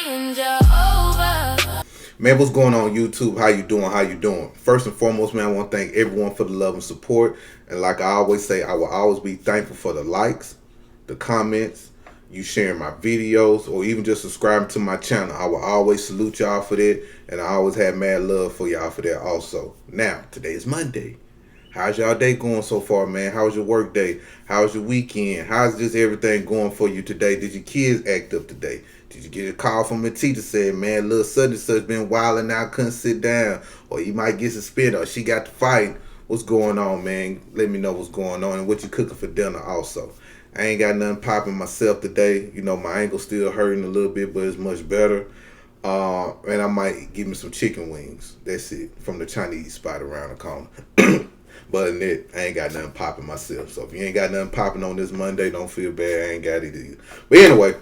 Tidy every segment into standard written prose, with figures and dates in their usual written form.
crying Jehovah. Man, what's going on YouTube? How you doing? How you doing? First and foremost, man, I want to thank everyone for the love and support. And like I always say, I will always be thankful for the likes, the comments, you sharing my videos, or even just subscribing to my channel. I will always salute y'all for that, and I always have mad love for y'all for that also. Now, today is Monday. How's y'all day going so far, man? How's your work day? How's your weekend? How's just everything going for you today? Did your kids act up today? Did you get a call from a teacher saying, man, little such and such been wilding out, couldn't sit down, or you might get suspended, or she got to fight? What's going on, man? Let me know what's going on and what you cooking for dinner also. I ain't got nothing popping myself today. You know, my ankle's still hurting a little bit, but it's much better. And I might give me some chicken wings. That's it, from the Chinese spot around the corner. But in that, I ain't got nothing popping myself. So if you ain't got nothing popping on this Monday, don't feel bad. I ain't got it either. But anyway,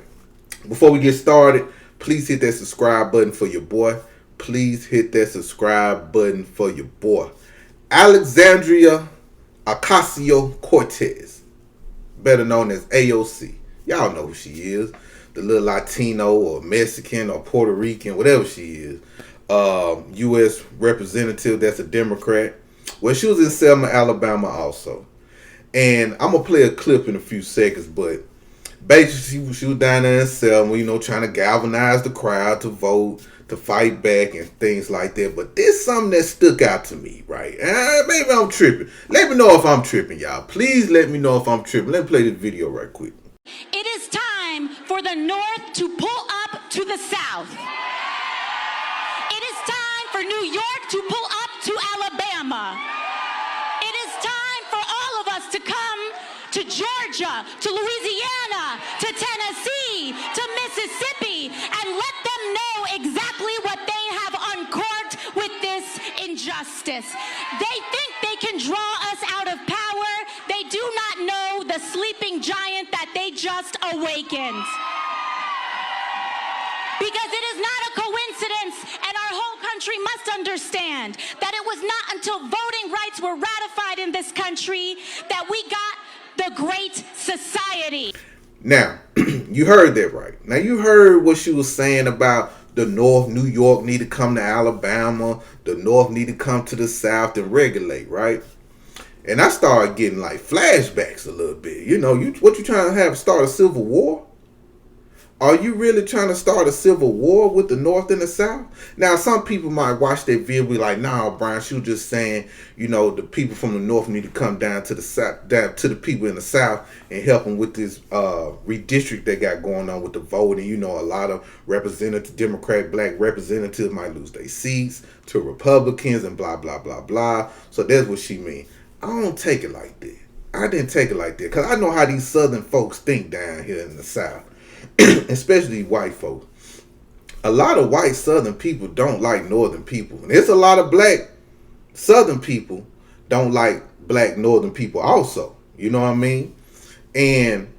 before we get started, please hit that subscribe button for your boy. Please hit that subscribe button for your boy. Alexandria Ocasio-Cortez, better known as AOC. Y'all know who she is. The little Latino or Mexican or Puerto Rican, whatever she is. U.S. representative that's a Democrat. Well, she was in Selma, Alabama also. And I'm going to play a clip in a few seconds, but basically she was down there in Selma, you know, trying to galvanize the crowd to vote, to fight back and things like that. But there's something that stuck out to me, right? Maybe I'm tripping. Let me know if I'm tripping, y'all. Please let me know if I'm tripping. Let me play this video right quick. It is time for the North to pull up to the South. It is time for New York to pull up to Alabama. It is time for all of us to come to Georgia, to Louisiana, to Tennessee, to Mississippi, and let them know exactly what they have uncorked with this injustice. They think they can draw us out of power. They do not know the sleeping giant that they just awakened. Because it is not a coincidence, and our whole country must understand that it was not until voting rights were ratified in this country that we got the Great Society. Now, you heard that right. Now, you heard what she was saying about the North, New York need to come to Alabama. The North need to come to the South and regulate, right? And I started getting like flashbacks a little bit. You know, what you trying to have, start a civil war? Are you really trying to start a civil war with the North and the South? Now, some people might watch that video and be like, nah, Brian, she was just saying, you know, the people from the North need to come down to the South, down to the people in the South and help them with this redistrict they got going on with the voting. You know, a lot of representatives, Democrat, black representatives might lose their seats to Republicans and blah, blah, blah, blah. So that's what she mean. I don't take it like that. I didn't take it like that because I know how these Southern folks think down here in the South. Especially white folks. A lot of white Southern people don't like Northern people. And there's a lot of black Southern people don't like black Northern people also. You know what I mean? And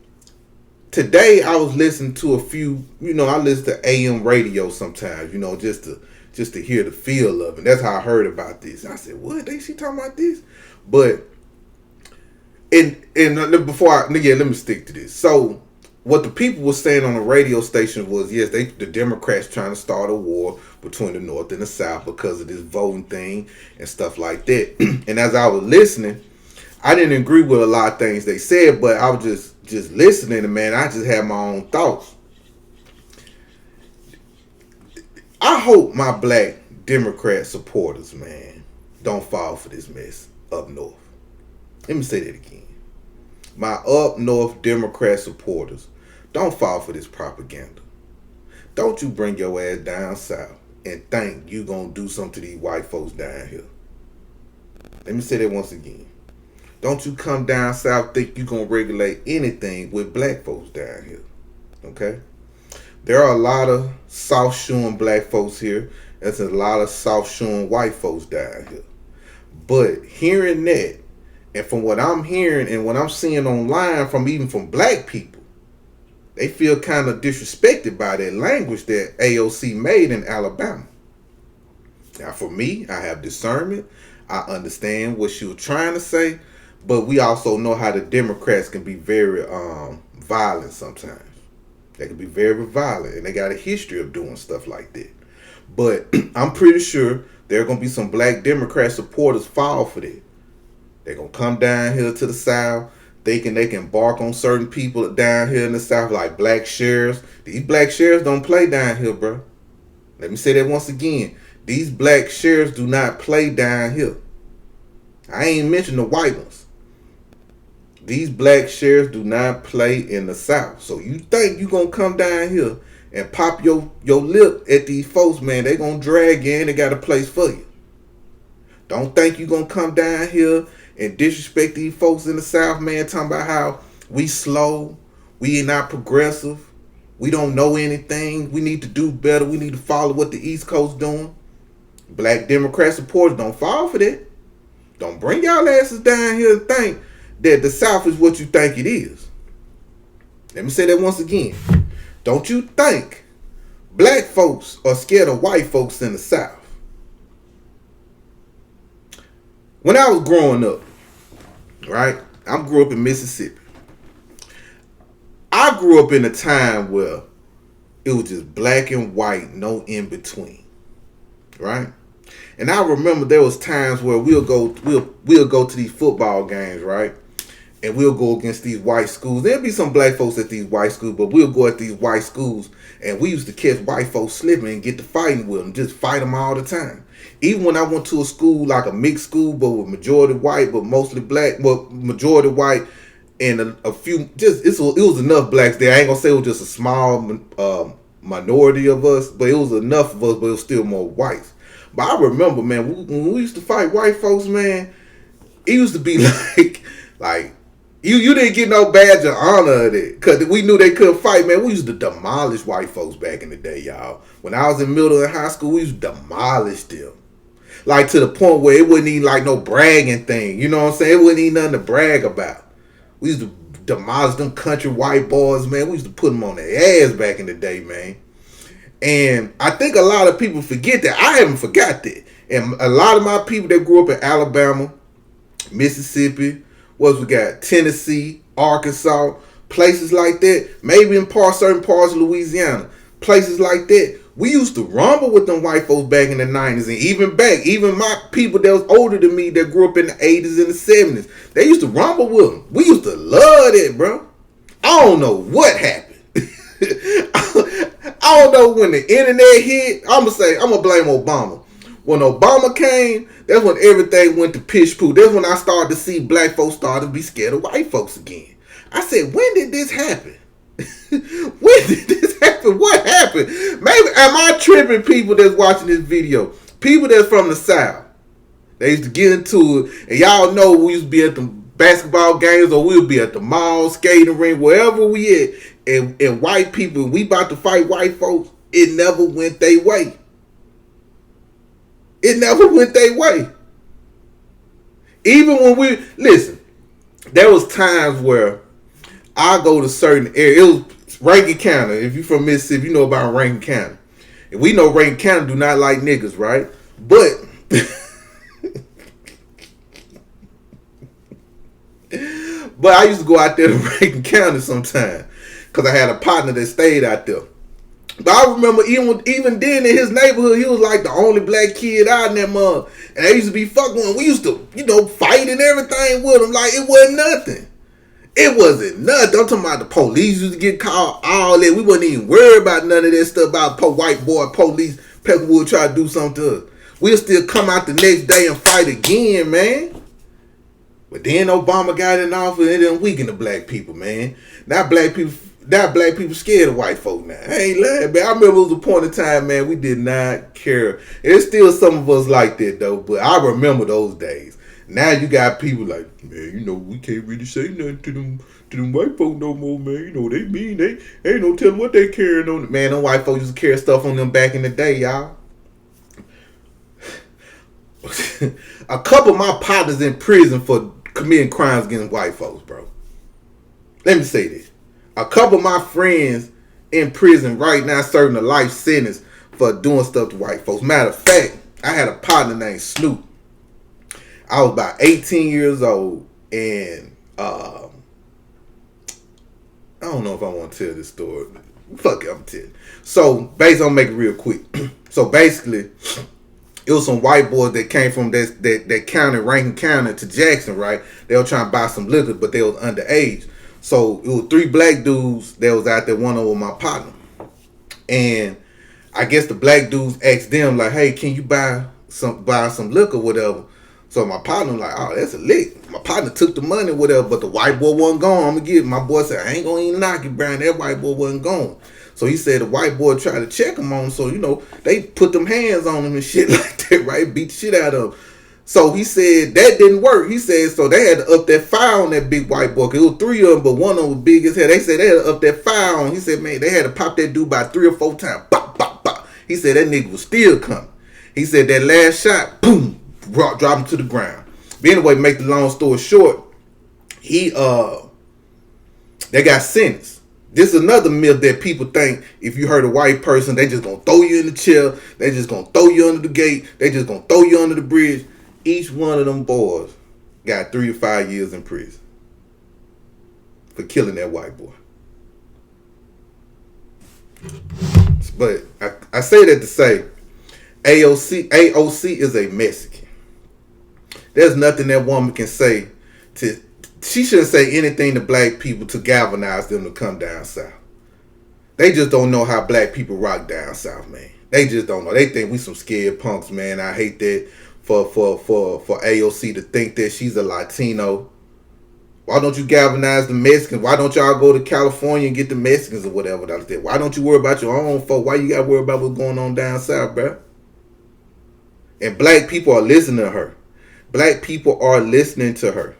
today I was listening to a few, you know, I listen to AM radio sometimes, you know, just to hear the feel of it. That's how I heard about this. I said, what? She talking about this? But let me stick to this. So what the people were saying on the radio station was, yes, the Democrats trying to start a war between the North and the South because of this voting thing and stuff like that. And as I was listening, I didn't agree with a lot of things they said, but I was just listening, and man, I just had my own thoughts. I hope my black Democrat supporters, man, don't fall for this mess up north. Let me say that again. My up north Democrat supporters, don't fall for this propaganda. Don't you bring your ass down south and think you gonna do something to these white folks down here. Let me say that once again. Don't you come down south think you gonna regulate anything with black folks down here. Okay? There are a lot of soft-shoeing black folks here. There's a lot of soft-shoeing white folks down here. But hearing that, and from what I'm hearing and what I'm seeing online from black people, they feel kind of disrespected by that language that AOC made in Alabama. Now, for me, I have discernment. I understand what she was trying to say, but we also know how the Democrats can be very violent sometimes. They can be very violent, and they got a history of doing stuff like that. But I'm pretty sure there are going to be some black Democrat supporters fall for that. They're going to come down here to the South thinking they can bark on certain people down here in the South like black sheriffs. These black sheriffs don't play down here, bro. Let me say that once again. These black sheriffs do not play down here. I ain't mentioned the white ones. These black sheriffs do not play in the South. So you think you going to come down here and pop your lip at these folks, man. They going to drag you in. They got a place for you. Don't think you going to come down here and disrespect these folks in the South, man, talking about how we slow, we not progressive, we don't know anything, we need to do better, we need to follow what the East Coast doing. Black Democrat supporters don't fall for that. Don't bring y'all asses down here and think that the South is what you think it is. Let me say that once again. Don't you think black folks are scared of white folks in the South? When I was growing up, right? I grew up in Mississippi. I grew up in a time where it was just black and white, no in between, right? And I remember there was times where we'll go to these football games, right? And we'll go against these white schools. There'll be some black folks at these white schools, but we'll go at these white schools, and we used to catch white folks slipping and get to fighting with them, just fight them all the time. Even when I went to a school, like a mixed school, but with majority white, but mostly black, well, majority white, and a few, it was enough blacks there. I ain't gonna say it was just a small minority of us, but it was enough of us, but it was still more whites. But I remember, man, when we used to fight white folks, man, it used to be like, you didn't get no badge of honor of it, because we knew they couldn't fight, man. We used to demolish white folks back in the day, y'all. When I was in middle and high school, we used to demolish them. Like to the point where it wasn't even like no bragging thing. You know what I'm saying? It wasn't even nothing to brag about. We used to demolish them country white boys, man. We used to put them on their ass back in the day, man. And I think a lot of people forget that. I haven't forgot that. And a lot of my people that grew up in Alabama, Mississippi, we got Tennessee, Arkansas, places like that, maybe in certain parts of Louisiana, places like that. We used to rumble with them white folks back in the 90s, and even my people that was older than me that grew up in the 80s and the 70s, they used to rumble with them. We used to love that, bro. I don't know what happened. I don't know when the internet hit. I'm gonna blame Obama. When Obama came, that's when everything went to pish poo. That's when I started to see black folks start to be scared of white folks again. I said, when did this happen? When did this happen? What happened? Maybe am I tripping, people that's watching this video? People that's from the South. They used to get into it, and y'all know we used to be at the basketball games, or we'll be at the mall, skating ring, wherever we at, and white people, we about to fight white folks. It never went their way. It never went their way. Even when there was times where I go to certain areas. It was Rankin County. If you're from Mississippi, you know about Rankin County. And we know Rankin County do not like niggas, right? But but I used to go out there to Rankin County sometime because I had a partner that stayed out there. But I remember even then in his neighborhood, he was like the only black kid out in that mug. And they used to be fucking with him. We used to, fight and everything with him like it wasn't nothing. It wasn't nothing. I'm talking about the police used to get called, all that. We wasn't even worried about none of that stuff about white boy police. Pepperwood try to do something to us. We'll still come out the next day and fight again, man. But then Obama got in office and it didn't weaken the black people, man. Now black people scared of white folk now. I ain't lying, man. I remember it was a point in time, man, we did not care. There's still some of us like that, though. But I remember those days. Now you got people like, man, we can't really say nothing to them white folk no more, man. They mean, they ain't no telling what they carrying on. Man, them white folks used to carry stuff on them back in the day, y'all. A couple of my partners in prison for committing crimes against white folks, bro. Let me say this. A couple of my friends in prison right now serving a life sentence for doing stuff to white folks. Matter of fact, I had a partner named Snoop. I was about 18 years old, and I don't know if I want to tell this story. Fuck it, I'm telling you. So basically, I'm making it real quick. So basically, it was some white boys that came from that county, Rankin County, to Jackson, right? They were trying to buy some liquor, but they was underage. So it was 3 black dudes that was out there. One of them was my partner, and I guess the black dudes asked them like, "Hey, can you buy some liquor, whatever?" So my partner like, "Oh, that's a lick." My partner took the money, whatever, but the white boy wasn't gone. I'm gonna give it. My boy said, "I ain't gonna even knock it, Brian." That white boy wasn't gone. So he said the white boy tried to check him on. So they put them hands on him and shit like that, right? Beat the shit out of him. So he said that didn't work. He said so they had to up that fire on that big white boy. 'Cause it was 3 of them, but one of them was big as hell. They said they had to up that fire on. He said, man, they had to pop that dude by 3 or 4 times. Bop, bop, bop. He said that nigga was still coming. He said that last shot, boom, drop him to the ground. But anyway, make the long story short, they got sentenced. This is another myth that people think if you hurt a white person, they just gonna throw you in the chair, they just gonna throw you under the gate, they just gonna throw you under the bridge. Each one of them boys got 3 to 5 years in prison for killing that white boy. But I say that to say AOC is a Mexican. There's nothing that woman can say she shouldn't say anything to black people to galvanize them to come down south. They just don't know how black people rock down south, man. They just don't know. They think we some scared punks, man. I hate that for AOC to think that she's a Latino. Why don't you galvanize the Mexicans? Why don't y'all go to California and get the Mexicans or whatever? Why don't you worry about your own folk? Why you got to worry about what's going on down south, bro? And black people are listening to her. Black people are listening to her.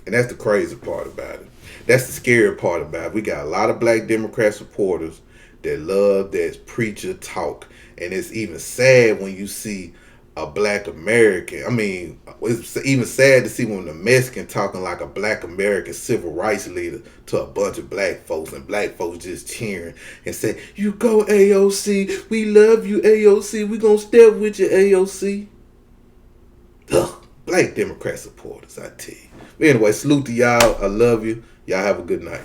And that's the crazy part about it. That's the scary part about it. We got a lot of black Democrat supporters that love that preacher talk. And it's even sad when you see a black American. I mean, it's even sad to see when a Mexican talking like a black American civil rights leader to a bunch of black folks, and black folks just cheering and say, "You go AOC, we love you AOC, we gonna step with you AOC." Ugh, black Democrat supporters, I tell you. But anyway, salute to y'all. I love you. Y'all have a good night.